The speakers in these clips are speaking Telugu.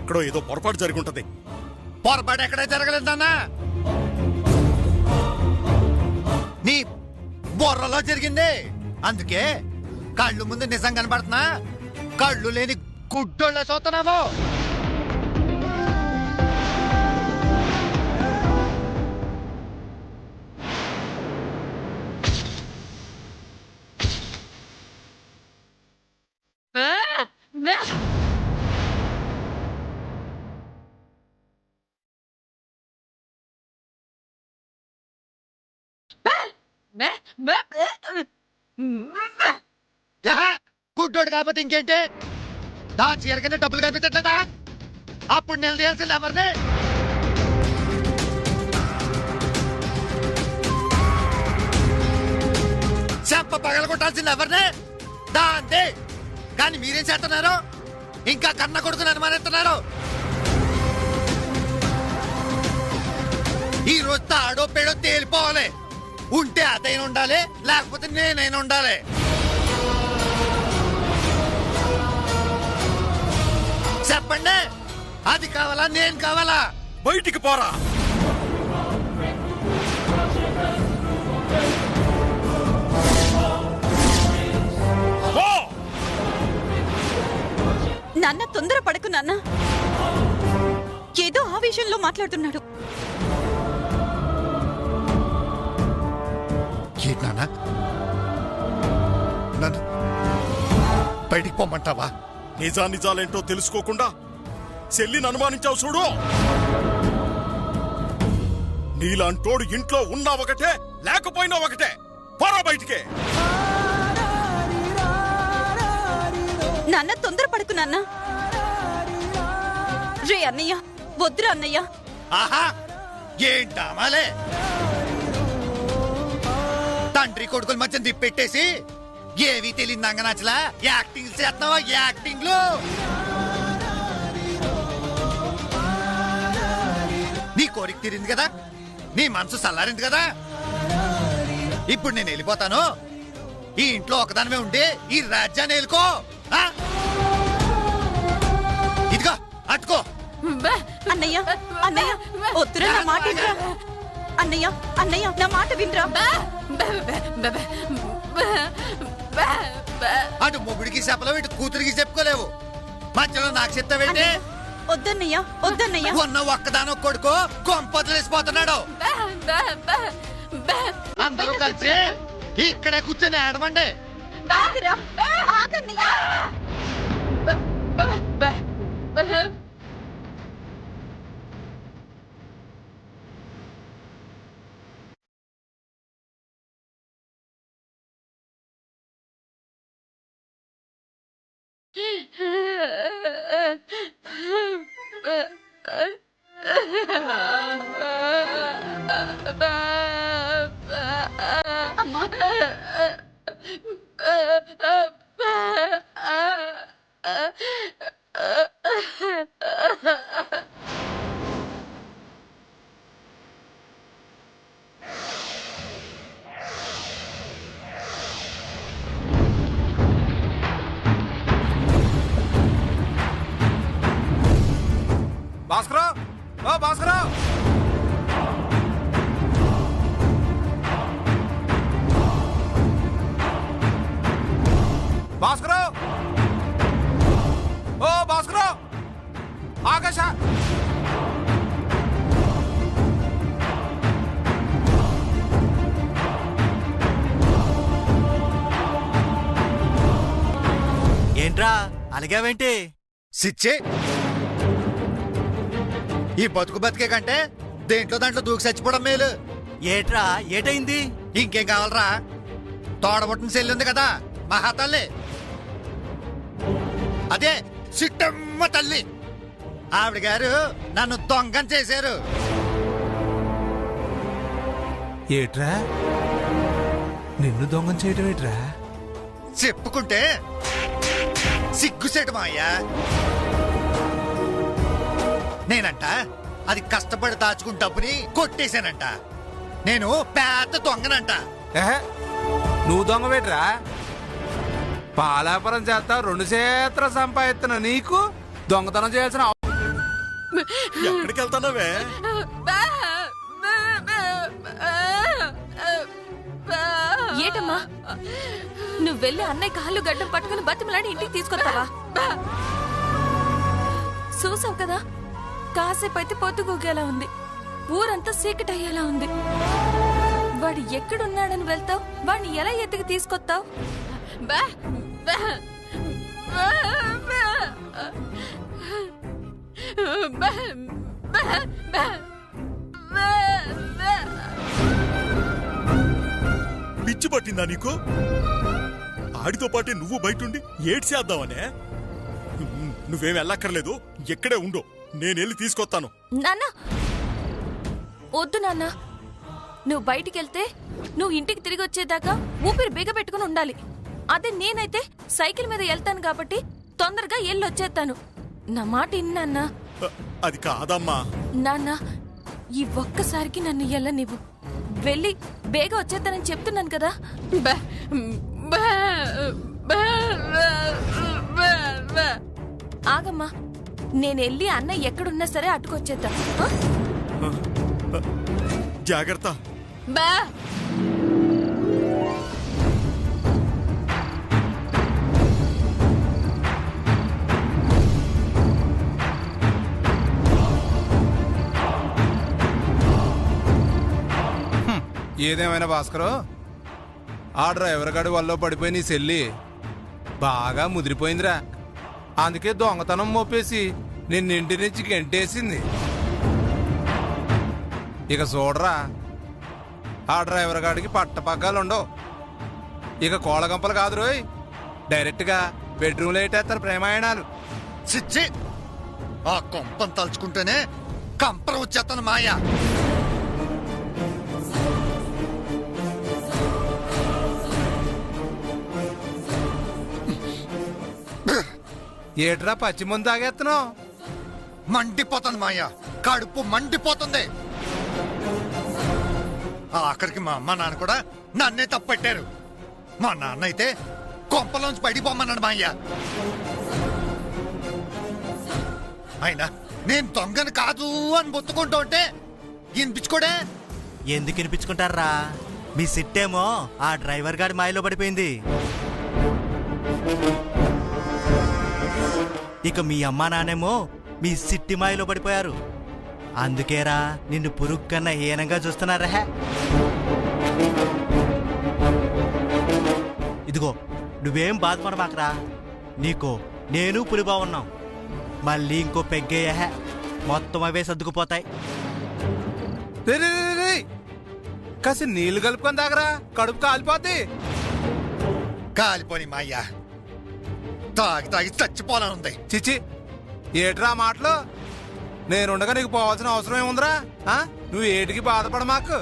ఎక్కడో ఏదో పొరపాటు జరిగి ఉంటది. పొరపాటు ఎక్కడే జరగలేదన్నా, నీ బొర్రలో జరిగింది. అందుకే కళ్ళు ముందు నిజం కనబడుతున్నా కళ్ళు లేని గుడ్డోళ్ళ చూస్తున్నావు. గుడ్డోడు కాకపోతే ఇంకేంటి, దాని చీరకనే డబ్బులు కనిపించట్లేదా? అప్పుడు నేను తీయాల్సింది ఎవరిని? చెప్ప పగల కొట్టాల్సింది ఎవరిని? దాంతే. కానీ మీరేం చేస్తున్నారు? ఇంకా కన్న కొడుకుని అనుమానిస్తున్నారు. ఈ రోజు తాడో పేడో తేలిపోవాలి. ఉంటే అదైనా ఉండాలి, లేకపోతే నేనైనా ఉండాలి. చెప్పండి, అది కావాలా నేను కావాలా? బయటికి పోరా. నాన్న తొందర పడకు నాన్న, ఏదో ఆవేశంలో మాట్లాడుతున్నాడు. నన్ను బయటికి పొమ్మంటావా? నిజాలేంటో తెలుసుకోకుండా చెల్లిని అనుమానించావు చూడు. నీలాంటోడు ఇంట్లో ఉన్నా ఒకటే, లేకపోయినా ఒకటే. పోరా బయటికే. నాన్న తొందర పడకు నాన్న. రే అన్నయ్య, వద్దురా అన్నయ్య. ఆహా, ఏంటామాలే? తండ్రి కొడుకుల మధ్య దిప్పెట్టేసి ఏవి తెలియదు నచ్చలా యాక్టింగ్ చేస్తున్నావా? యాక్టింగ్లు నీ కోరిక తీరింది కదా, నీ మనసు చల్లారింది కదా. ఇప్పుడు నేను వెళ్ళిపోతాను. ఈ ఇంట్లో ఒకదానివే ఉండి ఈ రాజ్యాన్ని వెళ్ళుకో. ఇదిగో అట్టుకో. అన్నయ్య అన్నయ్య వద్దురా, నా మాట వినరా. అన్నయ్య అన్నయ్య నా మాట వినరా. అటు మొగుడికి చెప్పలేవు, ఇటు కూతురికి చెప్పుకోలేవు. మధ్యలో నాకు చెప్తావేంటి? వద్దన్నయ్య వద్దన్నయ్య. ఉన్న ఒక్కదానో కొడుకు కొంపొదిలేసిపోతున్నాడు. అందరూ కలిసి ఇక్కడే కూర్చొని ఆడమండి. భాస్కర్, ఓ భాస్కర్, భాస్కర్, ఓ భాస్కర్, ఆకాశ. ఏంట్రా అలిగావేంటి? సిచ్చే, ఈ బతుకు బతికే కంటే దేంట్లో దాంట్లో దూకి చచ్చిపోవడం మేలు. ఏట్రా ఏటైంది? ఇంకేం కావాలరా? తోడబుట్టిన చెల్లి ఉంది కదా, మహాతల్లి, అదే సిట్టమ్మ తల్లి. ఆవిడ గారు నన్ను దొంగం చేశారు. ఏట్రా నిన్ను దొంగం చేయటం ఏట్రా? చెప్పుకుంటే సిగ్గుసేటు మాయ్యా. నేనంట అది కష్టపడి దాచుకుని డబ్బుని కొట్టేశానంట. నేను పెద్ద దొంగనంట. నువ్వు దొంగవేట్రా? పాలాపురం చేస్తా 2 చేత్ర సంపాదిస్తున్నా నీకు దొంగతనం చేయాల్సిన ఎక్కడికి వెళ్తానవే? ఏటమ్మా నువ్వు వెళ్ళి అన్నయ్య కాళ్ళు గడ్డం పట్టుకుని బతిమలాడి ఇంటికి తీసుకొస్తావా? చూసావు కదా, కాసేపు అయితే పొద్దుగూగేలా ఉంది, ఊరంతా సీకట్ అయ్యేలా ఉంది. వాడు ఎక్కడున్నాడని వెళ్తావు? వాడిని ఎలా ఎత్తికి తీసుకొస్తావు? పిచ్చి పట్టిందా నీకు? ఆడితో పాటే నువ్వు బయటుండి ఏడ్చేద్దామనే? నువ్వేం వెళ్ళక్కర్లేదు, ఎక్కడే ఉండు, నేనెళ్ళి తీసుకొస్తాను. నాన్న వద్దు నాన్న, నువ్వు బయటికి వెళ్తే నువ్వు ఇంటికి తిరిగి వచ్చేదాకా ఊపిరి బిగబెట్టుకుని ఉండాలి. అదే నేనైతే సైకిల్ మీద వెళ్తాను కాబట్టి తొందరగా ఎల్లు వచ్చేస్తాను. నా మాట ఇన్నాన్న. అది కాదమ్మా. నాన్న ఈ ఒక్కసారికి నన్ను ఎల్లనివ్వు, వెళ్ళి బేగ వచ్చేస్తానని చెప్తున్నాను కదా. ఆగమ్మా, నేను వెళ్ళి అన్న ఎక్కడున్నా సరే అటుకొచ్చేద్దా. జాగ్రత్త. ఏదేమైనా భాస్కరు, ఆ డ్రైవర్ గాడి వల్ల పడిపోయి నీ సెల్లి బాగా ముదిరిపోయిందిరా. అందుకే దొంగతనం మోపేసి నిన్నింటి నుంచి గెంటేసింది. ఇక చూడరా, ఆ డ్రైవర్ గాడికి పట్టపగ్గాలుండవు. ఇక కోళ్ళగంపలు కాదు రోయ్, డైరెక్ట్ గా బెడ్రూమ్లో పెట్టేస్తారు ప్రేమాయణాలు. చిచ్చి, ఆ కొంపను తలుచుకుంటేనే కంపరం వచ్చేస్తాను మాయా. ఏట్రా పచ్చి ముందు తాగేస్తున్నావు? మండిపోతుంది మాయా, కడుపు మండిపోతుంది. ఆఖరికి మా అమ్మ నాన్న కూడా నన్నే తప్పెట్టారు. మా నాన్న అయితే కొంపలోంచి పడిపోమన్నాడు మాయ్యా. అయినా నేను దొంగను కాదు అని బొత్తుకుంటూ ఉంటే వినిపించుకోడే. ఎందుకు వినిపించుకుంటారా? మీ సిట్టేమో ఆ డ్రైవర్ గాడి మాయలో పడిపోయింది. ఇక మీ అమ్మా నాన్నేమో మీ సిట్టి మాయలో పడిపోయారు. అందుకేరా నిన్ను పురుగు కన్నా హీనంగా చూస్తున్నారా. ఇదిగో నువ్వేం బాధపడమాకరా, నీకో నేను పులిబా ఉన్నాం. మళ్ళీ ఇంకో పెగ్గేయ మొత్తం అవే సర్దుకుపోతాయి. కాసి నీళ్లు కలుపుకొని తాగరా, కడుపు కాలిపోద్ది. కాలిపోని మాయ్యా, తాగి తాగి చచ్చిపోవాలనుంది. చిచ్చి, ఏట్రా మాటలు? నేనుండగా నీకు పోవాల్సిన అవసరం ఏముందిరా? నువ్వు ఏటికి బాధపడ మాకు,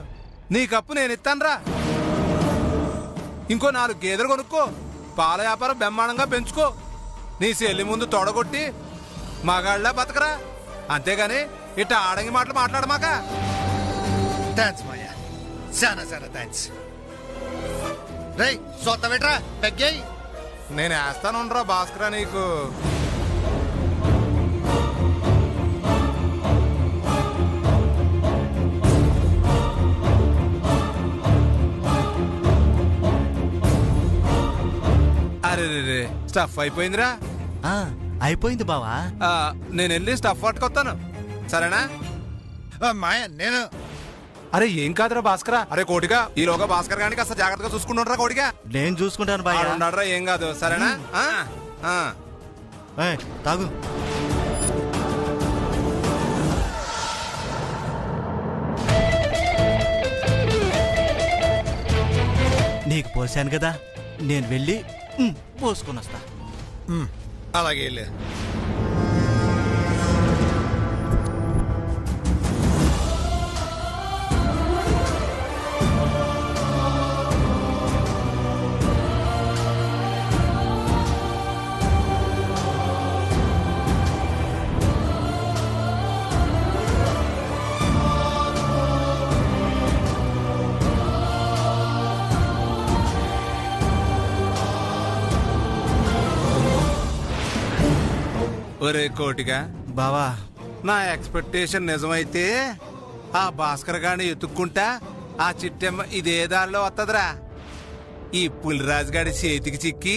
నీ కప్పు నేను ఇస్తానురా. ఇంకో 4 గేదెలు కొనుక్కో, పాల వ్యాపారం బ్రహ్మాండంగా పెంచుకో. నీ చెల్లి ముందు తొడగొట్టి మగాళ్ళ బతకరా, అంతేగాని ఇట్ట ఆడంగి మాటలు మాట్లాడమాక. థ్యాంక్స్ మాయా, చాలా చాలా థ్యాంక్స్. రేయ్ సొత్త పెట్టరా, పెగ్గాయి. నేను వేస్తానుండ్రా భాస్కరా నీకు. అరే రే, స్టఫ్ అయిపోయిందిరా. అయిపోయింది బావా. నేను వెళ్ళి స్టఫ్ పట్టుకొస్తాను, సరేనా? మాయా నేను. అరే ఏం కాదురా భాస్కరా. అరే కోటిగా, ఈలోగా భాస్కర్ గానికి అసలు జాగ్రత్తగా చూసుకుంటుండ్రా కోటిగా. నేను చూసుకుంటాను బాయ్. ఉన్నాడ్రా, ఏం కాదు, సరేనా? తాగు. నీకు పోసాను కదా, నేను వెళ్ళి పోసుకొని వస్తా. అలాగే వెళ్ళే. ఒరే కోటిగా బావా, నా ఎక్స్పెక్టేషన్ నిజమైతే ఆ భాస్కర్ గాని ఎత్తుక్కుంటా ఆ చిట్టెమ్మ ఇదే దారిలో వత్తదిరా. ఈ పులిరాజు గాడి చేతికి చిక్కి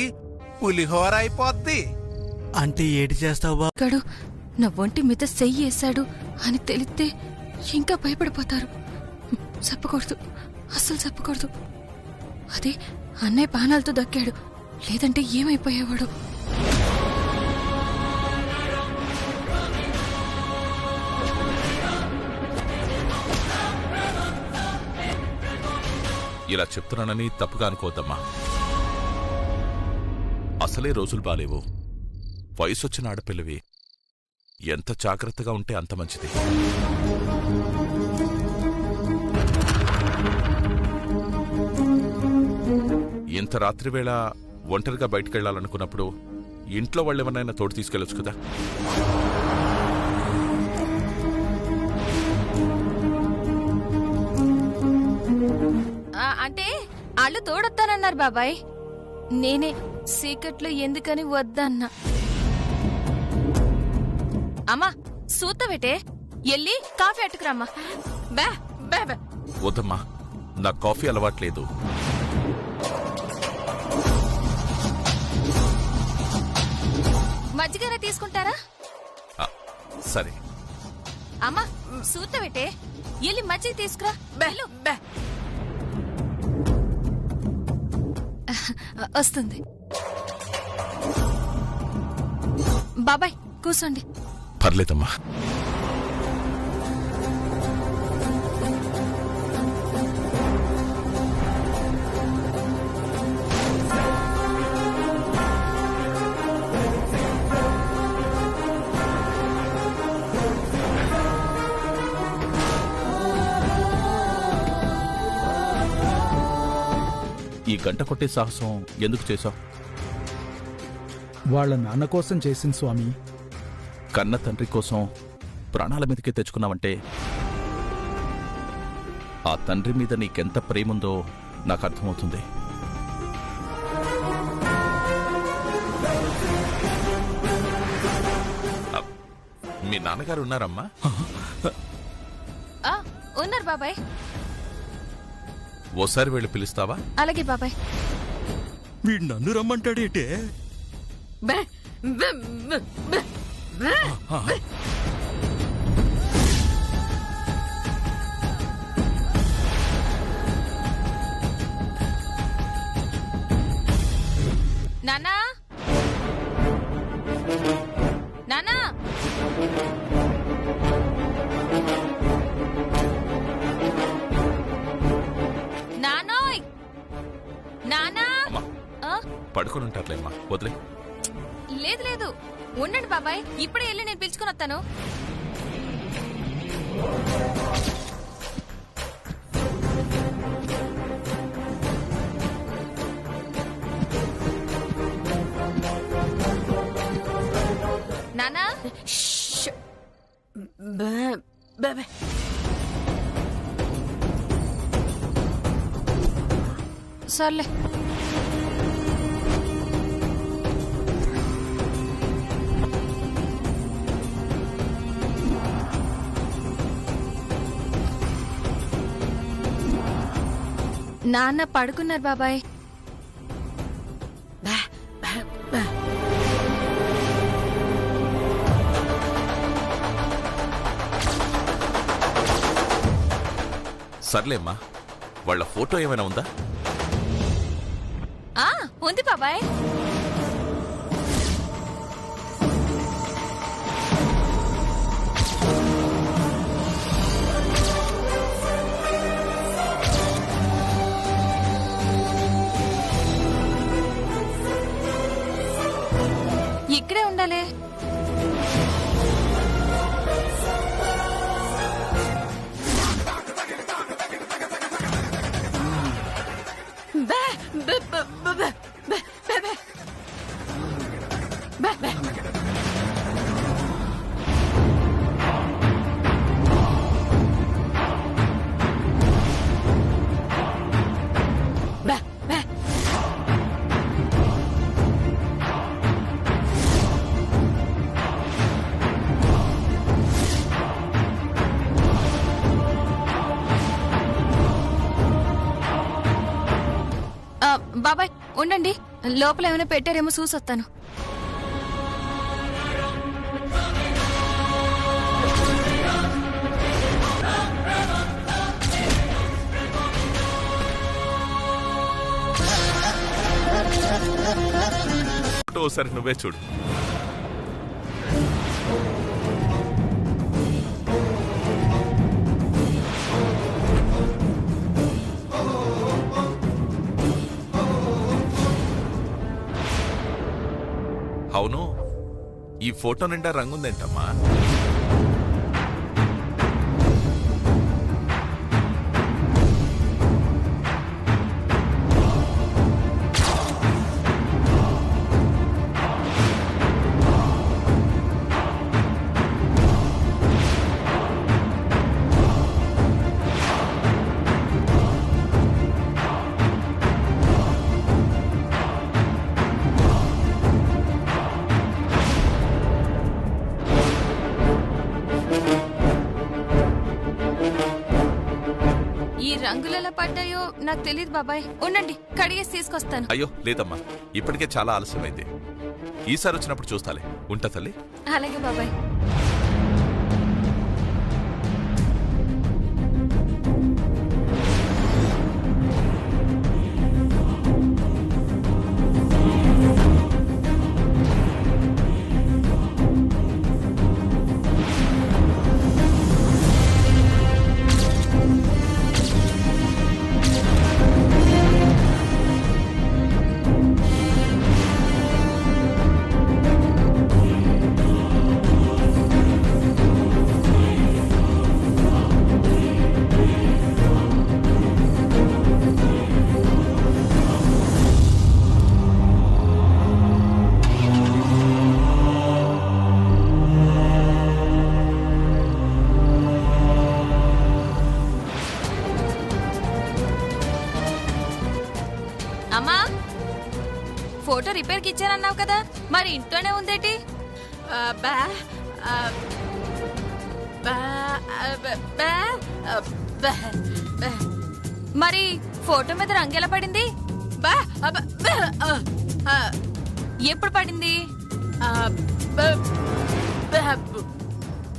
పులిహోర అయిపోద్ది. అంటే ఏటి చేస్తావు బాబు? గడు నా ఒంటి మీద సెయ్యి వేశాడు అని తెలిస్తే ఇంకా భయపడిపోతారు. చెప్పకూడదు, అస్సలు చెప్పకూడదు. అదే అన్నయ్య బాణాలతో దక్కాడు, లేదంటే ఏమైపోయేవాడు. ఇలా చెప్తున్నానని తప్పుగా అనుకోవద్దమ్మా. అసలే రోజులు బాలేవు. వయసొచ్చిన ఆడపిల్లవి. ఎంత జాగ్రత్తగా ఉంటే అంత మంచిది. ఇంత రాత్రివేళ ఒంటరిగా బయటకెళ్లాలనుకున్నప్పుడు ఇంట్లో వాళ్ళెవరినైనా తోడు తీసుకెళ్లొచ్చు కదా. అంటే వాళ్ళు తోడొత్తానన్నారు బాబాయ్. నేనే సీక్రెట్లో ఎందుకని వద్దన్నా. అమ్మా సూతవేటే, ఎల్లి కాఫీ అట్టుకురామ్మా. బా బా బా. వద్దమ్మా, నాకు కాఫీ అలవాట్లేదు. మజ్జిగనే తీసుకుంటారా? సరే అమ్మా సూతవేటే, ఎల్లి మజ్జిగ తీసుకురా. వెళ్ళు. వస్తుంది. బాబాయ్ కూర్చోండి. పర్లేదమ్మా. ఈ గంట కొట్టే సాహసం ఎందుకు చేశావు? వాళ్ళ నాన్న కోసం చేసింది స్వామి. కన్న తండ్రి కోసం ప్రాణాల మీదకే తెచ్చుకున్నావంటే ఆ తండ్రి మీద నీకెంత ప్రేముందో నాకు అర్థమవుతుంది. మీ నాన్నగారు ఉన్నారమ్మా? ఉన్నారు బాబాయ్. ఓసారి వెళ్ళి పిలుస్తావా? అలాగే బాబాయ్. వీడు నన్ను రమ్మంటాడేటే? నానా నానా, నానోయ్ నానా. పడుకొని ఉంటారులేమ్మా, వదిలే. లేదు లేదు ఉండండి బాబాయ్, ఇప్పుడే వెళ్ళి నేను పిలుచుకుని వస్తాను. నానా సర్లే. నాన్న పడుకున్నారు బాబాయ్. సర్లేమ్మా, వాళ్ళ ఫోటో ఏమైనా ఉందా? ఉంది బాబాయ్. ఇక్కడే ఉండాలి. బాబాయ్ ఉండండి, లోపల ఏమైనా పెట్టారేమో చూసొస్తాను. ఓసారి నువ్వే చూడు. అవును, ఈ ఫోటో నిండా రంగుందేంటమ్మా? రంగులు ఎలా పడ్డాయో నాకు తెలియదు బాబాయ్. ఉండండి, కడిగేసి తీసుకొస్తాను. అయ్యో లేదమ్మా, ఇప్పటికే చాలా ఆలస్యమైంది. ఈసారి వచ్చినప్పుడు చూస్తాలే. ఉంటా తల్లి. అలాగే బాబాయ్. అమ్మా, ఫోటో రిపేర్కి ఇచ్చానన్నావు కదా, మరి ఇంట్లోనే ఉందేటి? మరి ఫోటో మీద రంగు ఎలా పడింది? ఎప్పుడు పడింది?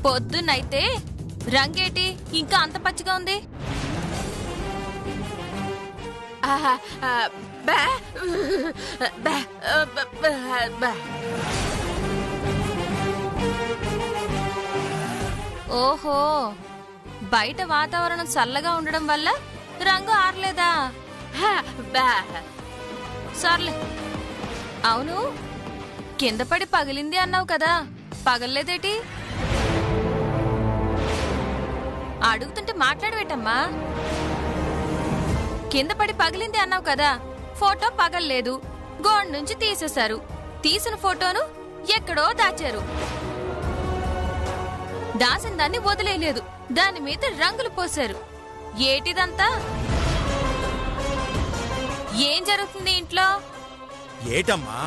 పొద్దున్నైతే రంగేటి ఇంకా అంత పచ్చిగా ఉంది? ఓహో, బయట వాతావరణం చల్లగా ఉండడం వల్ల రంగు ఆరలేదా? సర్లే. అవును, కింద పడి పగిలింది అన్నావు కదా, పగలలేదేటి? అడుగుతుంటే మాట్లాడవేటమ్మా? కింద పడి పగిలింది అన్నావు కదా, ఫోటో పగల్లేదు, గోడ నుంచి తీసేశారు. తీసిన ఫోటోను ఎక్కడో దాచారు. దాసిన దాన్ని వదిలేయలేదు, దాని మీద రంగులు పోశారు. ఏటిదంతా? ఏం జరుగుతుంది ఇంట్లో? ఏటమ్మా,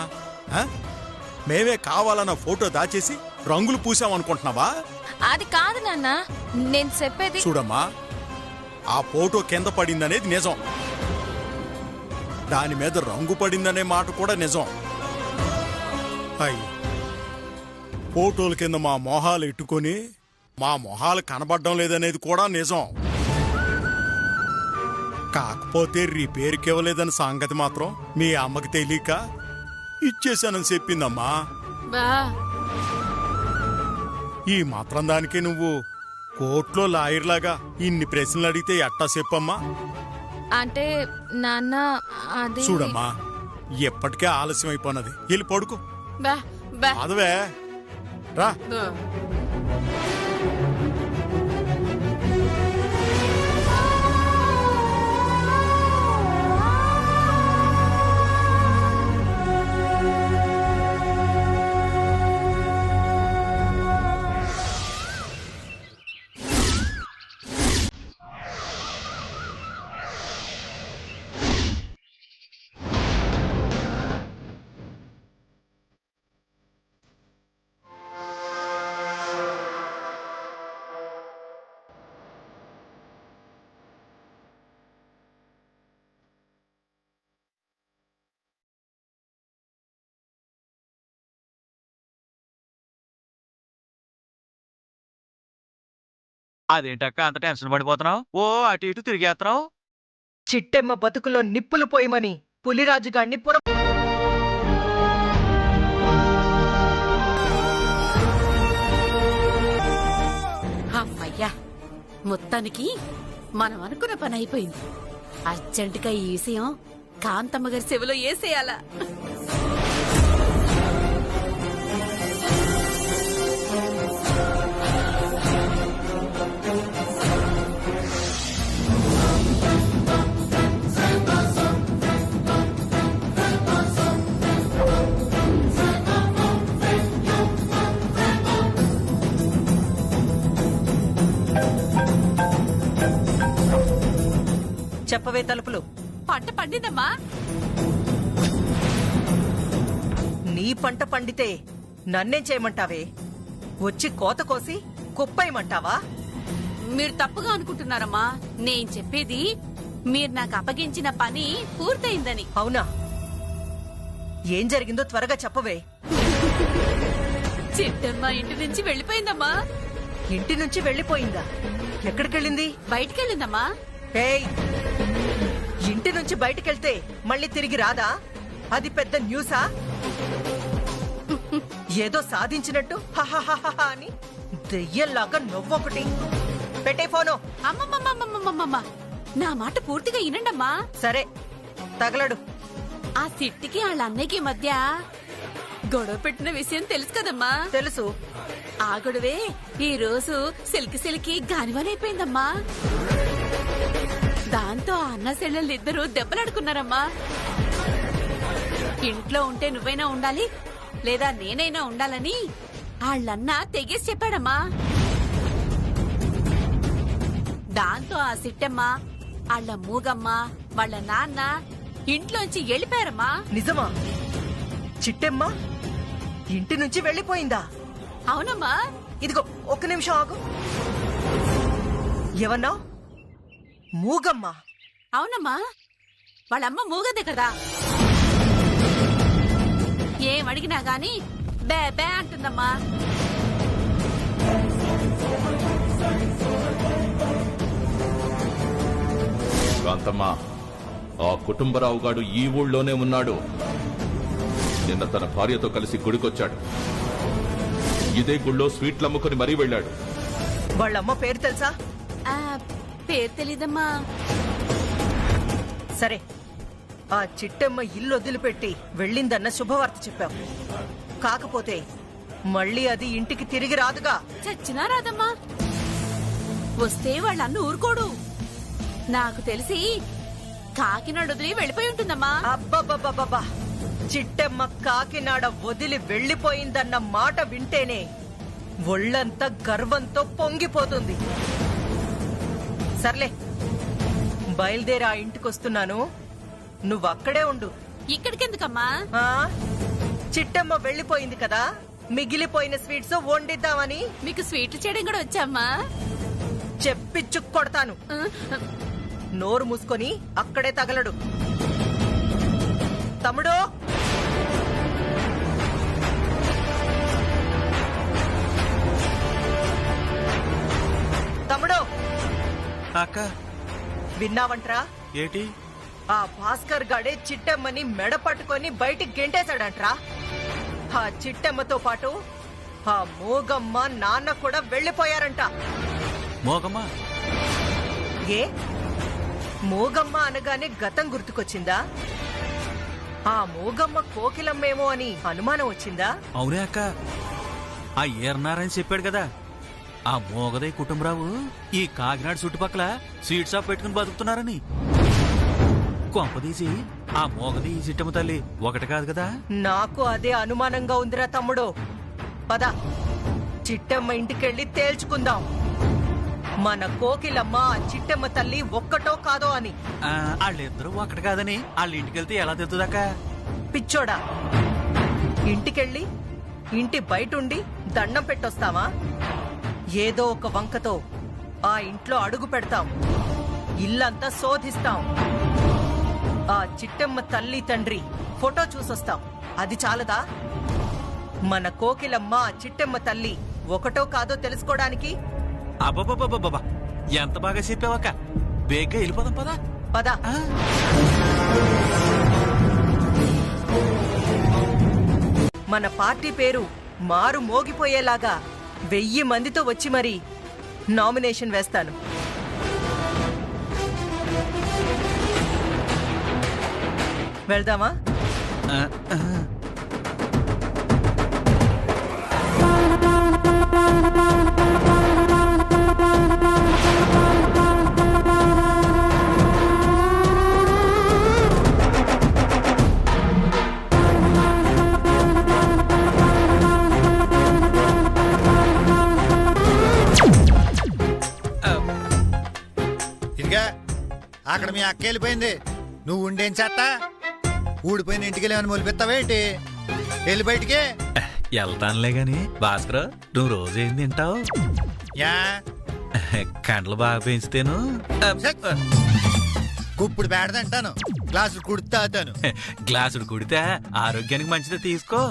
మేమే కావాలన్న ఫోటో దాచేసి రంగులు పూసామనుకుంటున్నావా? అది కాదు నాన్న, నేను చెప్పేది. చూడమ్మా, ఆ ఫోటో కింద పడిందనేది నిజం, దాని మీద రంగు పడిందనే మాట కూడా నిజం. అయ్యి, ఫోటోల కింద మా మొహాలు ఎట్టుకొని మా మొహాలు కనబడడం లేదనేది కూడా నిజం. కాకపోతే రిపేర్కి ఇవ్వలేదని సంగతి మాత్రం మీ అమ్మకి తెలియక ఇచ్చేశానని చెప్పిందమ్మా. ఈ మాత్రం దానికి నువ్వు కోర్టులో లాయర్లాగా ఇన్ని ప్రశ్నలు అడిగితే ఎట్టా చెప్పమ్మా? అంటే నాన్న, అది చూడమ్మా, ఎప్పటికే ఆలస్యం అయిపోయినది, వెళ్ళి పడుకో. అదవే రా. అదేంటక్క అంత టెన్షన్ పడిపోతున్నావు? ఓ అటు ఇటు తిరిగేస్తున్నావు. చిట్టెమ్మ బతుకులో నిప్పులు పోయమని పులిరాజుగాన్ని అమ్మయ్యా, మొత్తానికి మనం అనుకున్న పని అయిపోయింది. అర్జెంటుగా ఈ విషయం కాంతమ్మ గారి చెవిలో వేసేయాలా? చెప్పవే తలుపులు. పంట పండిందమ్మా. నీ పంట పండితే నన్నేం చేయమంటావే? వచ్చి కోత కోసి కుప్పేయమంటావా? మీరు తప్పుగా అనుకుంటున్నారమ్మా. నేను చెప్పేది మీరు నాకు అప్పగించిన పని పూర్తయిందని. అవునా? ఏం జరిగిందో త్వరగా చెప్పవే. చిట్టమ్మ ఇంటి నుంచి వెళ్ళిపోయిందమ్మా. ఇంటి నుంచి వెళ్ళిపోయిందా? ఎక్కడికెళ్ళింది? బయటికెళ్ళిందమ్మా. ఏయ్, ఇంటి నుంచి బయటికెళ్తే మళ్ళీ తిరిగి రాదా? అది పెద్ద న్యూసా? ఏదో సాధించినట్టు హహహహ అని దెయ్యంలాగా నవ్వొకటి. పెట్టే ఫోను. అమ్మమ్మమ్మమ్మమ్మమ్మ, నా మాట పూర్తిగా వినండమ్మా. సరే, తగలడు. ఆ సిట్టికి వాళ్ళ అన్నయ్యకి మధ్య గొడవ పెట్టిన విషయం తెలుసు కదమ్మా? తెలుసు. ఆ గొడవే ఈ రోజు సిల్కి గానివాలైపోయిందమ్మా. దాంతో అన్న చెల్లెళ్ళిద్దరూ దెబ్బలాడుకున్నారమ్మా. ఇంట్లో ఉంటే నువ్వైనా ఉండాలి లేదా నేనైనా ఉండాలని వాళ్ళన్న తెగేసి చెప్పాడమ్మా. దాంతో ఆ సిట్టమ్మ, వాళ్ళ మూగమ్మ, వాళ్ళ నాన్న ఇంట్లోంచి వెళ్ళిపోయారమ్మా. నిజమా? చిట్టెమ్మ ఇంటి నుంచి వెళ్ళిపోయిందా? అవునమ్మా. ఇదిగో ఒక్క నిమిషం ఆగు. ఏమన్నా? మూగమ్మ? అవునమ్మా, వాళ్ళమ్మ మూగదే కదా. ఏమడిగినా గాని బే బే అంటుందమ్మా. కాంతమ్మా, ఆ కుటుంబరావు గాడు ఈ ఊళ్ళోనే ఉన్నాడు. నిన్న తన భార్యతో కలిసి గుడికొచ్చాడు. ఇదే గుళ్ళో స్వీట్లు అమ్ముకుని మరీ వెళ్ళాడు. వాళ్ళమ్మ పేరు తెలుసా? పేరు తెలీదమ్మా. సరే, ఆ చిట్టమ్మ ఇల్లు వదిలిపెట్టి వెళ్ళిందన్న శుభవార్త చెప్పావు. కాకపోతే మళ్ళీ అది ఇంటికి తిరిగి రాదుగా. చచ్చినా రాదమ్మా. వస్తే వాళ్ళన్న ఊరుకోడు. నాకు తెలిసి కాకినాడ వదిలి వెళ్ళిపోయి ఉంటుందమ్మా. అబ్బబ్బబ్బబ్బా, చిట్టమ్మ కాకినాడ వదిలి వెళ్ళిపోయిందన్న మాట వింటేనే ఒళ్ళంతా గర్వంతో పొంగిపోతుంది. సర్లే, బయలుదేరి ఆ ఇంటికొస్తున్నాను. నువ్వక్కడే ఉండు. ఇక్కడికెందుకమ్మా? చిట్టమ్మ వెళ్ళిపోయింది కదా, మిగిలిపోయిన స్వీట్స్ వండిద్దామని. మీకు స్వీట్లు చేయడం కూడా వచ్చామ్మా? చెప్పిచ్చు కొడతాను. నోరు మూసుకొని అక్కడే తగలడు. తమ్ముడు, తమ్ముడు. అక్క, విన్నావంట్రా? ఏటి? ఆ భాస్కర్ గాడే చిట్టమ్మని మెడ పట్టుకొని బయటికి గెంటేశాడంట్రా. ఆ చిట్టమ్మతో పాటు ఆ మూగమ్మ నాన్న కూడా వెళ్ళిపోయారంట. మోగమ్మ? ఏ, మూగమ్మ అనగానే గతం గుర్తుకొచ్చిందా? ఆ మూగమ్మ కోకిలమ్మేమో అని అనుమానం వచ్చిందా? అవునే అక్క, ఆ ఏర్నారని చెప్పాడు కదా, ఆ మోగదై కుటుంబరావు ఈ కాకినాడ చుట్టుపక్కల స్వీట్ షాప్ పెట్టుకుని బతుకుతున్నారని. కొంపదీసి ఆ మోగది ఈ చిట్టమ్మ తల్లి ఒకటి కాదు కదా? నాకు అదే అనుమానంగా ఉందిరా తమ్ముడు. పద, చిట్టమ్మ ఇంటికెళ్ళి తేల్చుకుందాం. మన కోకిలమ్మ ఆ చిట్టమ్మ తల్లి ఒక్కటో కాదో అని. వాళ్ళిద్దరూ ఒకటి కాదని వాళ్ళ ఇంటికెళ్తే ఎలా తెలుతుందక్క? పిచ్చోడా, ఇంటికెళ్ళి ఇంటి బయటుండి దండం పెట్టొస్తావా? ఏదో ఒక వంకతో ఆ ఇంట్లో అడుగు పెడతాం, ఇల్లంతా శోధిస్తాం. ఆ చిట్టమ్మ తల్లి తండ్రి ఫోటో చూసొస్తాం. అది చాలదా? మన కోకిలమ్మ ఆ చిట్టమ్మ తల్లి ఒకటో కాదో తెలుసుకోవడానికి అబ్బబ్బబ్బబ్బబ్బా ఎంత బాగా చెప్పావక్క. బేగ్గా వెళ్ళిపోదాం పదా. పద. మన పార్టీ పేరు మారు మోగిపోయేలాగా 1000 మందితో వచ్చి మరి నామినేషన్ వేస్తాను. వెళ్దామా? ఇదిగా అక్కడ మీ అక్క వెళ్ళిపోయింది. నువ్వు ఉండేం చేస్తా? ఊడిపోయిన ఇంటికి వెళ్ళమని మొలిపిస్తావేంటి? వెళ్ళి బయటికి వెళ్తానులే గాని భాస్కర్, నువ్వు రోజు ఏం తింటావు? యా కండ్లు బాగా పెంచుతేను గుప్పుడు బేడదంటాను, గ్లాసులు కుడి తాతాను. గ్లాసుడు కుడితే ఆరోగ్యానికి మంచిదే, తీసుకో.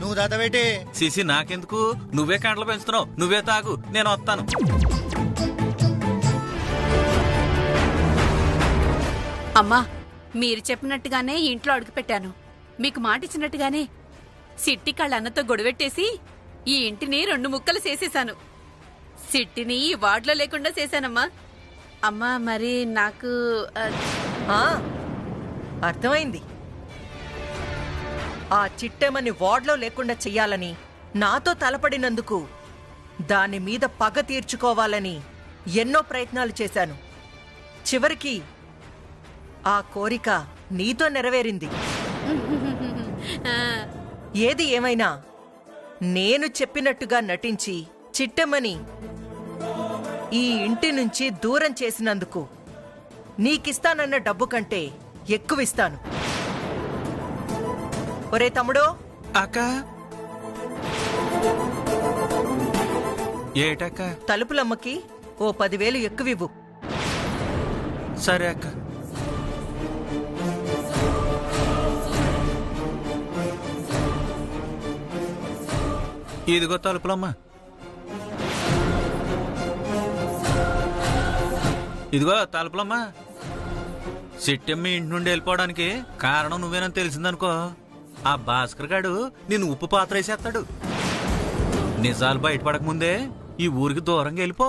నువ్వు తాతావేటి? సిసి నాకెందుకు, నువ్వే కండ్లు పెంచుతున్నావు, నువ్వే తాగు, నేను వస్తాను. అమ్మా, మీరు చెప్పినట్టుగానే ఇంట్లో అడుగుపెట్టాను. మీకు మాటిచ్చినట్టుగానే సిట్టి కళ్ళ అన్నతో గొడవెట్టేసి ఈ ఇంటిని 2 ముక్కలు చేసేశాను. సిట్టిని ఈ వార్డులో లేకుండా చేశానమ్మా. అమ్మా, మరి నాకు అర్థమైంది. ఆ చిట్టెమని వార్డులో లేకుండా చెయ్యాలని నాతో తలపడినందుకు దాని మీద పగ తీర్చుకోవాలని ఎన్నో ప్రయత్నాలు చేశాను. చివరికి ఆ కోరిక నీతో నెరవేరింది. ఏది ఏమైనా నేను చెప్పినట్టుగా నటించి చిట్టెమ్మని ఈ ఇంటి నుంచి దూరం చేసినందుకు నీకిస్తానన్న డబ్బు కంటే ఎక్కువిస్తాను. ఒరే తమ్ముడో. అక్క ఏటక్క? తలుపులమ్మకి ఓ 10,000 ఎక్కువివ్వు. సరే అక్క. ఇదిగో తలుపులమ్మా. ఇదిగో తలుపులమ్మా. సిట్టెమ్మి ఇంటి నుండి వెళ్ళిపోవడానికి కారణం నువ్వేనని తెలిసిందనుకో, ఆ భాస్కర్ గాడు నిన్ను ఉప్పు పాత్ర వేసేస్తాడు. నిజాలు బయటపడక ముందే ఈ ఊరికి దూరంగా వెళ్ళిపో.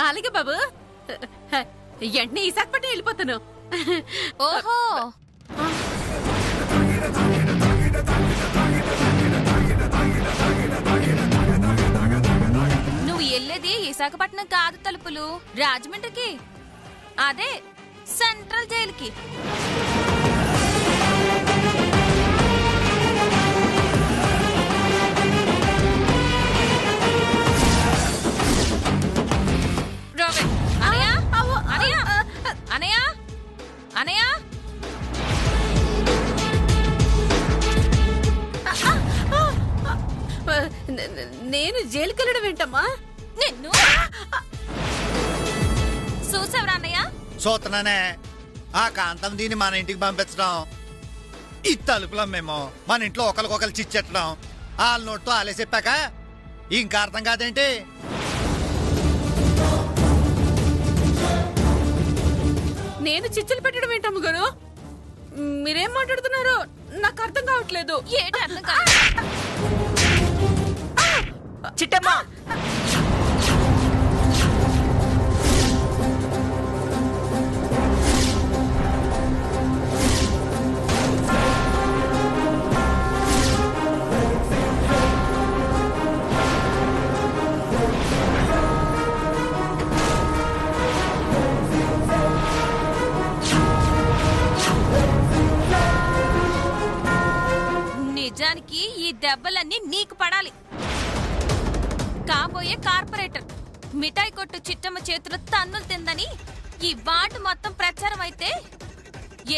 అలాగే బాబు, వెంటనే ఈసారి వెళ్ళిపోతాను. ఓహో, నువ్వు వెళ్ళేది విశాఖపట్నం కాదు తలుపులు, రాజమండ్రికి. అదే సెంట్రల్ జైలుకి. నేను జైలుకి వెళ్ళడం ఏంటమ్మా? నిన్ను చూసావరా అన్నయ్య? చూస్తున్నానే. ఆ కాంతం దీన్ని మన ఇంటికి పంపించడం, ఈ తలుపులమ్మేమో మన ఇంట్లో ఒకరికొకరు చిచ్చెట్టడం, వాళ్ళ నోటితో ఆలే చెప్పాక ఇంకా అర్థం కాదేంటి? నేను చిచ్చులు పెట్టడం ఏంటమ్మ గారు? మీరేం మాట్లాడుతున్నారో నాకు అర్థం కావట్లేదు. ఏంటి అర్థం కాదు? చిట్టమ్మా, నిజానికి ఈ దెబ్బలన్నీ నీకు పడాలి. కాబోయే కార్పొరేటర్ మిఠాయి కొట్టు చిట్టమ్మ చేతులు తన్నులు తిందని ఈ వార్డు మొత్తం ప్రచారం అయితే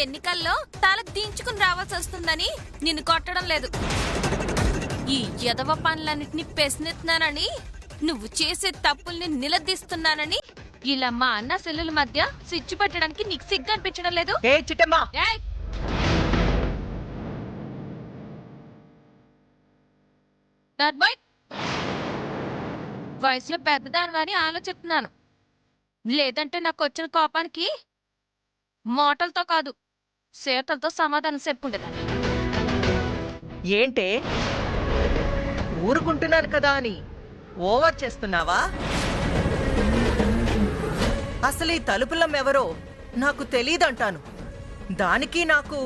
ఎన్నికల్లో తల దించుకుని రావాల్సి వస్తుందని నిన్ను కొట్టడం లేదు. ఈ యదవ పనులన్నిటినీ పెసనెత్తున్నానని, నువ్వు చేసే తప్పుల్ని నిలదీస్తున్నానని ఇలా మా అన్న సెల్లుల మధ్య సిచ్చు పెట్టడానికి నీకు సిగ్గు అనిపించడం లేదు? ఏ చిట్టమ్మా, వయసులో పెద్దదానివని ఆలోచిస్తున్నాను. లేదంటే నాకు వచ్చిన కోపానికి మోటలతో కాదు సేతలతో సమాధానం చెప్పుండేదాన్ని. ఏంటే ఊరుకుంటున్నాను కదా అని ఓవర్ చేస్తున్నావా? అసలు ఈ తలుపులం ఎవరో నాకు తెలీదంటాను. దానికి నాకు